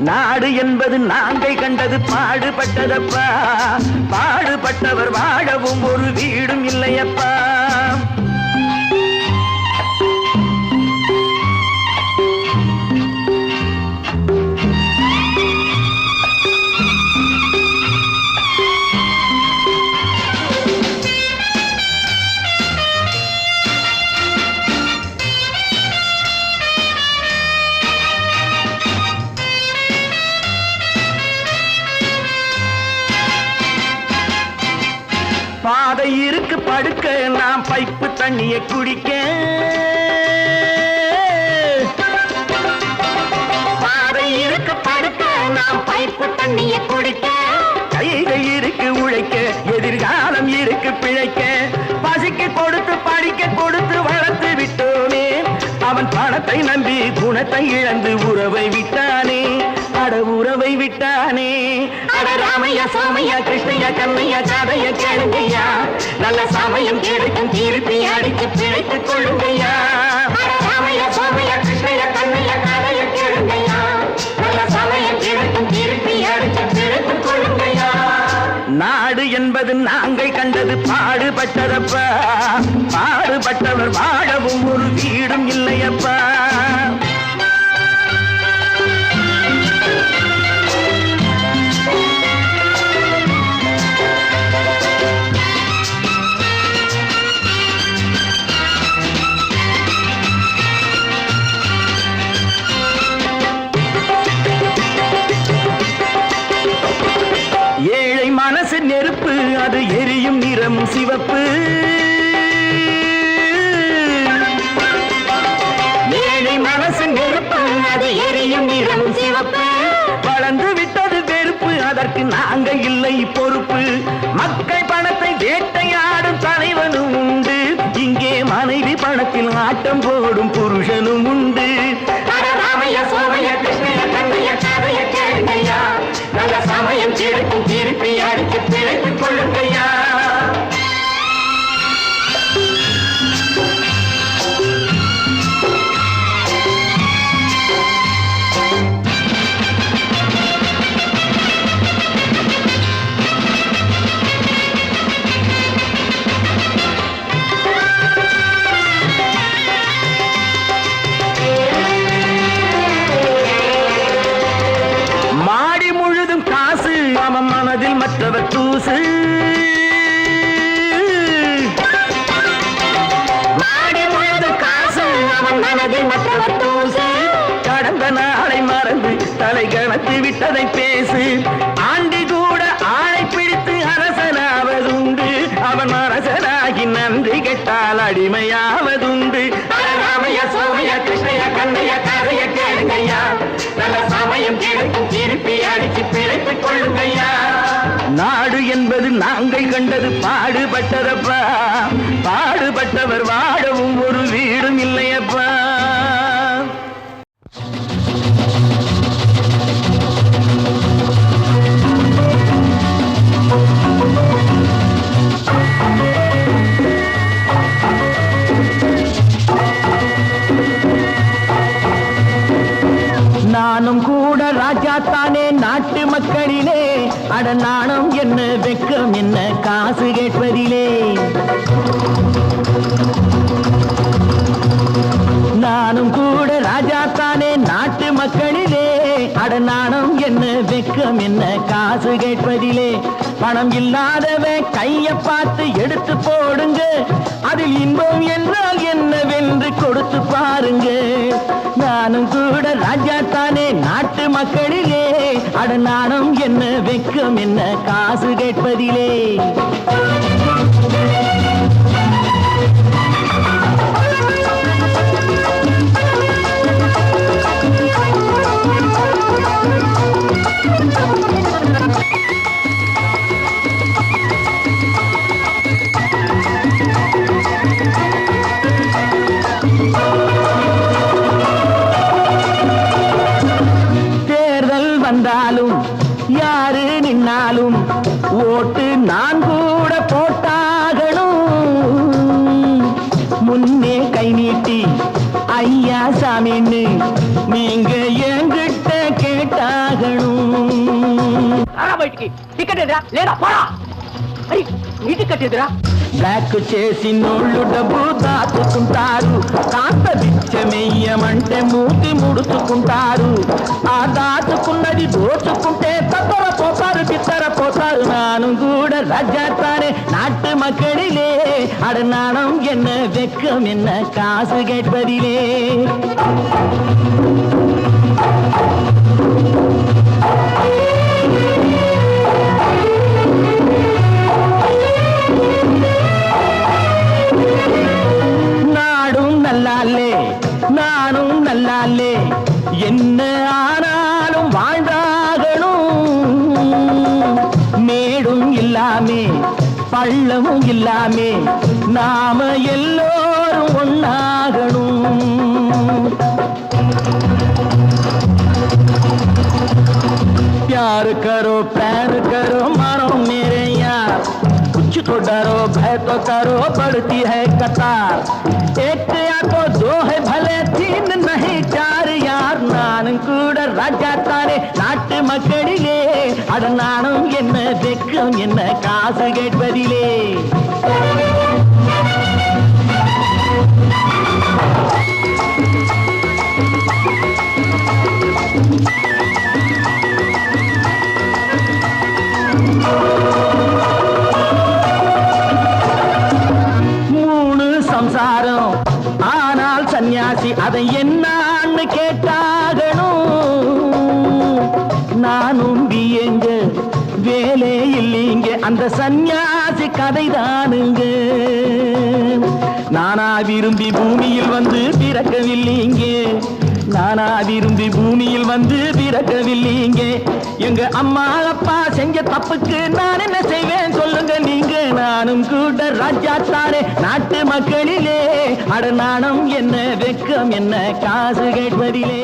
நாடு என்பது நாங்கள் கண்டது பாடுபட்டதப்பா பாடுபட்டவர் வாழவும் ஒரு வீடும் இல்லையப்பா பாதை இருக்கு படுக்க நாம் பைப்பு தண்ணியை குடிக்க பாதை இருக்கு படுக்க நாம் பைப்பு தண்ணியை குடிக்க கைகள் இருக்கு உழைக்க எதிர்காலம் இருக்கு பிழைக்க பசிக்கு கொடுத்து படிக்க கொடுத்து வளர்த்து விட்டோமே அவன் பணத்தை நம்பி குணத்தை இழந்து உறவை விட்டானே, அட உறவை விட்டானே. அட ராமையா சோமையா கிருஷ்ணய்யா கண்ணையா கதைய கேளுங்கய்யா, நல்ல சமயம் கிடைக்கும் திருப்பி அடித்து பிழைத்துக் கொள்ளுங்கய்யா. ராமையா சோமையா கிருஷ்ணய்யா கண்ணையா கதைய கேளுங்கய்யா, நல்ல சமயம் கிடைக்கும் திருப்பி அடித்து பிழைத்துக் கொள்ளுங்கய்யா. நாடு என்பது நாங்கள் கண்டது பாடுபட்டதப்பா, பாடுபட்டவர் வாழவும் ஒரு வீடும் இல்லையப்பா. ஏழை மனசு நெருப்பு, அது எரியும் நிறம் சிவப்பு. ஏழை மனசு நெருப்பு, அது எரியும் நிறம் சிவப்பு. வளர்ந்து விட்டது வெறுப்பு, அதற்கு நாங்க இல்லை பொறுப்பு. மக்கள் பணத்தை வேட்டையாடும் தலைவனும் உண்டு, இங்கே மனைவி பணத்தில் ஆட்டம் போடும் புருஷனும் உண்டு. ராமையா சோமையா கிருஷ்ணய்யா கண்ணையா கதைய கேளுங்கய்யா, நல்ல சமயம் கிடைக்கும் திருப்பி அடித்து பிழைத்துக் கொள்ளுங்கய்யா. மாடி முழுதும் காசு, அவன் மனதில் மற்றவர் தூசு. மாடி முழுதும் காசு, அவன் மனதில் மற்றவர் தூசு. கடந்த நாளை மறந்து தலை கணத்து விட்டதை பேசு. ஆண்டி கூட ஆளை பிடித்து அரசனாவதுண்டு, அவன் அரசனாகி நன்றி கெட்டால் அடிமையாவதுண்டு. ராமையா சோமையா கிருஷ்ணய்யா கண்ணையா கதைய கேளுங்கய்யா, நல்ல சமயம் கிடைக்கும் திருப்பி அடிச்சு பிழைத்துக் கொள்ளுங்கய்யா. நாடு என்பது நாங்கள் கண்டது பாடுபட்டதப்பா, பாடுபட்டவர் வாழவும் ஒரு வீடும் இல்லையப்பா. நானும் கூட ராஜா தானே நாட்டு மக்களிலே, அட நாணம் என்ன வெக்கம் என்ன காசு கேட்பதிலே. நானும் கூட ராஜா தானே நாட்டு மக்களிலே, அட நாணம் என்ன வெக்கம் என்ன காசு கேட்பதிலே. பணம் இல்லாதவன் கைய பார்த்து எடுத்து போடுங்க, அதில் இன்பம் என்றால் என்னவென்று கொடுத்து பாருங்க. நானும் கூட ராஜா தானே நாட்டு மக்களிலே, அட நாணம் என்ன வெக்கம் என்ன காசு கேட்பதிலே. வந்தாலும் யாரு நின்னாலும் ஓட்டு நான் கூட போட்டாகணும். முன்னே கை நீட்டி ஐயா சாமின்னு நீங்க என்கிட்ட கேட்டாகணும். టికెట్ ఎదురా లేదా పోరా నీ టికెట్ ఎదురా. బ్లాక్ చేసి నోళ్ళు డబ్బు దాచుకుంటారు, కాస్త బిచ్చమెయ్యమంటే మూతి ముడుచుకుంటారు. ఆ దాచుకున్నది దోచుకుంటే తప్పర పోతారు బిత్తర పోతారు. నాను కూడా ராஜாத்தானே நாட்டு மக்களிலே, அட நாணம் என்ன வெக்கம் என்ன காசு கேட்பதிலே. நானும் நல்லாலே என்ன ஆனாலும் வாழ்ந்தாகணும். மேடும் இல்லாமே பள்ளமும் இல்லாமே நாம எல்லோரும் ஒன்னாகணும். प्यार करो मानो मेरे यार कुछ तो डरो भय तो करो बढ़ती है कतार एक या तो दो है भले तीन नहीं चार यार नानुं கூட ராஜா தானே நாட்டு மக்களிலே அட நானும் என்ன வெக்கம் என்ன காசு கேட்பதிலே சம்சாரம் ஆனால் சன்னியாசி அதை என்னான்னு கேட்டாகணும் நானும் எங்க வேலை இல்லைங்க அந்த சன்னியாசி கதைதானுங்க நானா விரும்பி பூமியில் வந்து பிறக்கவில்லைங்க நானா விரும்பி பூமியில் வந்து பிறக்கவில்லைங்க எங்க அம்மா அப்பா செஞ்ச தப்புக்கு நான் என்ன செய்வேன் சொல்லுங்க நீங்க நானும் கூட ராஜா தானே நாட்டு மக்களிலே அட நாணம் என்ன வெக்கம் என்ன காசு கேட்பதிலே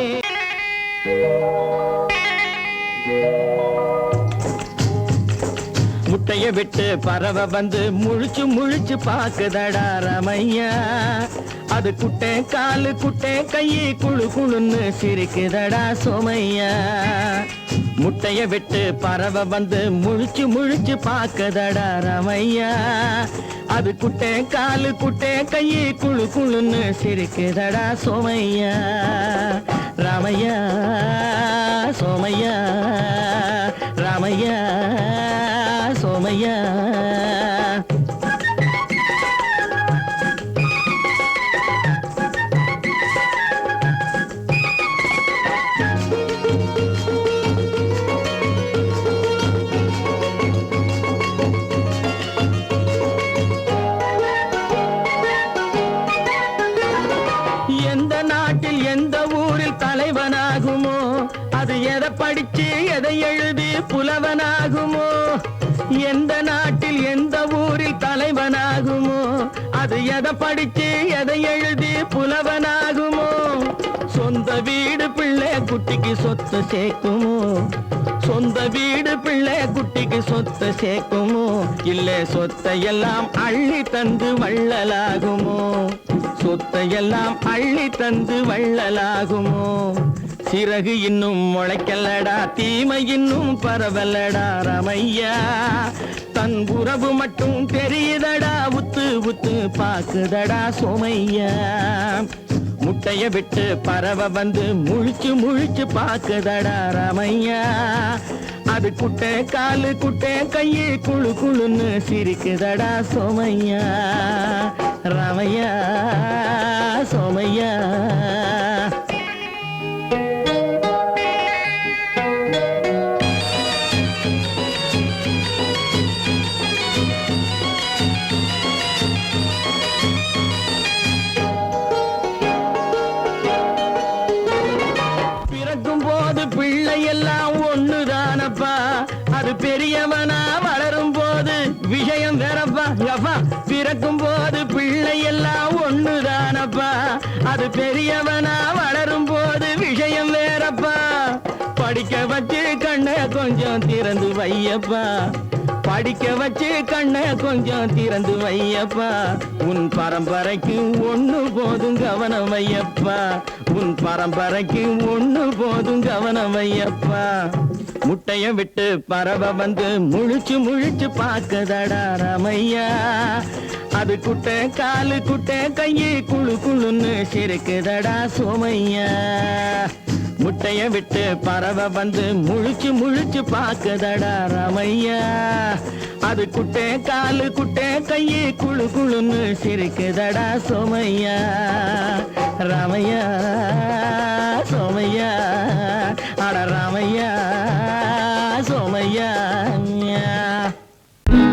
முட்டைய விட்டு பறவை வந்து முழிச்சு முழிச்சு பாக்குதடா ரமையா அது குட்டை காலு குட்டை கையை குழு குழுன்னு சிரிக்குதடா சோமையா முட்டைய விட்டு பறவை வந்து முழிச்சு முழிச்சு பாக்குதடா ரமையா அது குட்டை காலு குட்டை கையை குழு குழுன்னு சிரிக்குதடா சோமையா ராமையா சோமையா ராமையா சோமையா எந்த நாட்டில் எந்த ஊரில் தலைவனாகுமோ அது எதை படிச்சு எதை எழுதி புலவனாகுமோ எந்த நாட்டில் எந்த ஊரில் தலைவனாகுமோ அது எதை படிச்சு எதை எழுதி புலவனாகுமோ சொந்த வீடு பிள்ளை குட்டிக்கு சொத்து சேர்க்குமோ சொந்த வீடு பிள்ளை குட்டிக்கு சொத்து சேர்க்குமோ இல்ல சொத்தை எல்லாம் அள்ளி தந்து வள்ளலாகுமோ சொத்தை எல்லாம் அள்ளி தந்து வள்ளலாகுமோ சிறகு இன்னும் முளைக்கல்லடா தீமை இன்னும் பரவலடா ரமையா தன் உறவு மட்டும் தெரியுதடா உத்து உத்து பாக்குதடா சோமையா முட்டைய விட்டு பறவை வந்து முழிச்சு முழிச்சு பாக்குதடா ரமையா அது குட்டை காலு குட்டை கையை குழு குழுன்னு சிரிக்குதடா சோமையா ரமையா சோமையா எல்லாம் ஒண்ணுதானப்பா அது பெரியவனா வளரும் போது விஷயம் வேறப்பா யப்பா பிறக்கும் போது பிள்ளை எல்லாம் ஒண்ணுதானப்பா அது பெரியவனா வளரும் போது விஷயம் வேறப்பா படிக்க வச்சு கண்ணை கொஞ்சம் திறந்து வையப்பா படிக்க வச்சு கண்ணை கொஞ்சம் திறந்து வையப்பா உன் பரம்பரைக்கு ஒண்ணு போதும் கவனம் வையப்பா உன் பரம்பரைக்கு ஒண்ணு போதும் கவனம் வையப்பா முட்டைய விட்டு பறவை வந்து முழிச்சு முழிச்சு பாக்குதடா ரமையா அது குட்டை காலு குட்டை கையை குழு குழுன்னு சிரிக்குதடா சோமையா முட்டைய விட்டு பறவை வந்து முழிச்சு முழிச்சு பாக்குதடா ரமையா அது குட்டை காலு குட்டை கையை குழு குழுன்னு சிரிக்குதடா சோமையா ராமையா சோமையா அட ராமையா சோமையா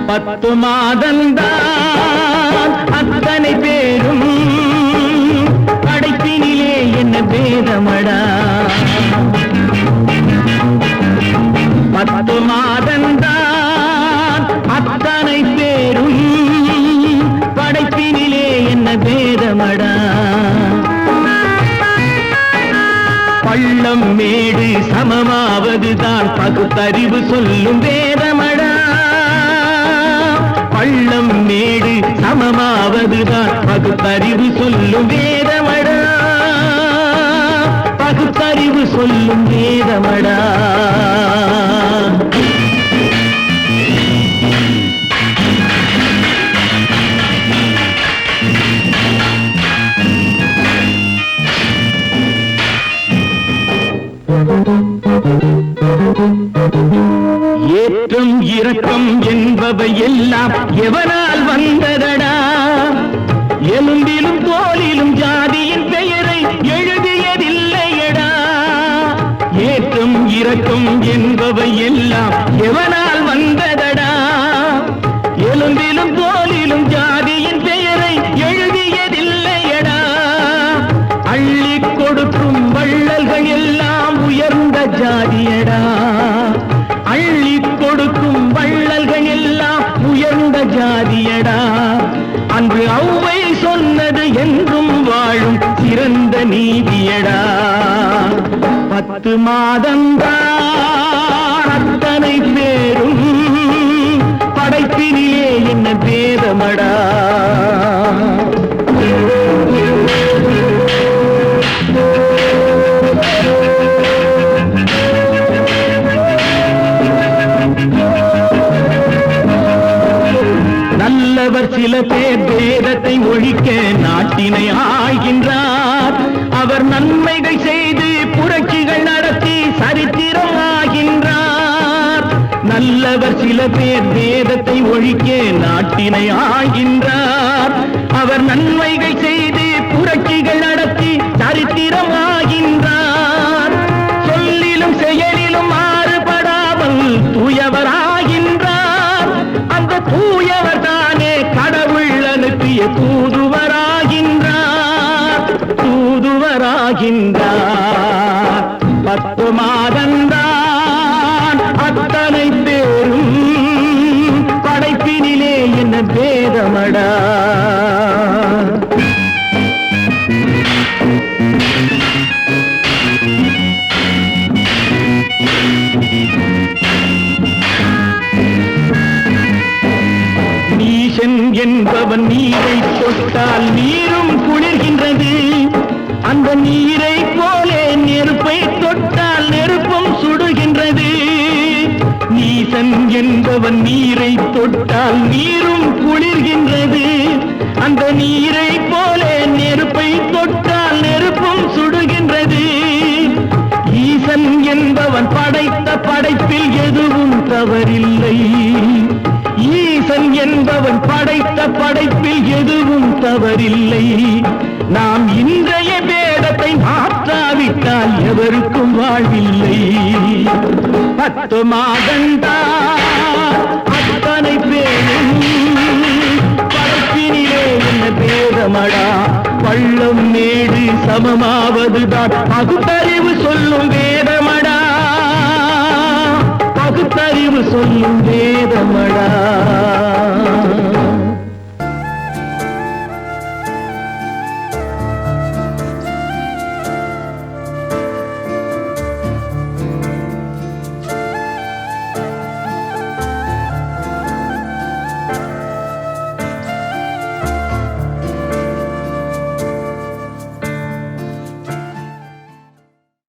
10 மாதந்தான் அத்தனை பேரும் படைப்பினிலே என்ன பேதமடா 10 மாதந்தான் அத்தனை பேரும் படைப்பினிலே என்ன பேதமடா பள்ளம் மேடு சமமாவதுதான் பகுத்தறிவு சொல்லும் வேதமடா. பள்ளம் மேடு சமமாவதுதான் பகுத்தறிவு சொல்லும் வேதமடா. பகுத்தறிவு சொல்லும் வேதமடா. ஏற்றம் இரக்கம் என்பவை எல்லாம் எவனால் வந்ததடா. எலும்பிலும் தோலிலும் ஜாதியின் பெயரை எழுதியதில்லையடா. ஏற்றம் இரக்கம் என்பவை எல்லாம் எவனால் வந்ததடா. எலும்பிலும் தோலிலும் ஜாதியின் பெயரை எழுதியதில்லையடா. அள்ளி கொடுக்கும் வள்ளல்கள் எல்லாம் உயர்ந்த ஜாதியடா. அள்ளி கொடுக்கும் வள்ளல்கள் எல்லாம் உயர்ந்த ஜாதியடா. அன்று ஔவை சொன்னது என்றும் வாழும் சிறந்த நீதியடா. 10 மாதம்தான் அத்தனை பேரும் படைப்பினிலே என்ன பேதமடா. நல்லவர் சில பேர் வேதத்தை ஒழிக்க நாட்டினை ஆள்கின்றார். அவர் நன்மைகள் செய்து புரட்சிகள் நடத்தி சரித்திரம் ஆகின்றார். நல்லவர் சில பேர் வேதத்தை ஒழிக்க நாட்டினை ஆள்கின்றார். அவர் நன்மைகள் செய்து புரட்சிகள் நடத்தி சரித்திரம் ஆகின்றார். சொல்லிலும் செயலிலும் மாறுபடாமல் தூயவராகின்றார். அந்த தூயவர் தானே கடவுள் அனுப்பிய தூதுவராகின்றார். தூதுவராகின்றார். 10 மாதந்தான் அத்தனை பேரும் படைப்பினிலே என்ன பேதமடா. நீசன் என்பவன் நீரை தொட்டால் நீரும் குளிர்கின்றது. அந்த நீரை போலே நெருப்பை தொட்டால் நெருப்பும் சுடுகின்றது. நீசன் என்பவன் நீரை தொட்டால் நீரும் குளிர்கின்றது. அந்த நீரை போலே நெருப்பை தொட்டால் நெருப்பும் சுடுகின்றது. ஈசன் என்பவன் படைத்த படைப்பில் எதுவும் தவறில்லை. ஈசன் என்பவன் படைத்த படைப்பில் எதுவும் தவறில்லை. நாம் இன்றைய வேதத்தை மாற்றாவிட்டால் எவருக்கும் வாழ்வில்லை. 10 மாதந்தான் அத்தனை பேரும் படைப்பினிலே என்ன பேதமடா. பள்ளம் மேடு சமமாவதுதான் பகுத்தறிவு சொல்லும் வேதமடா. பகுத்தறிவு சொல்லும் வேதமடா.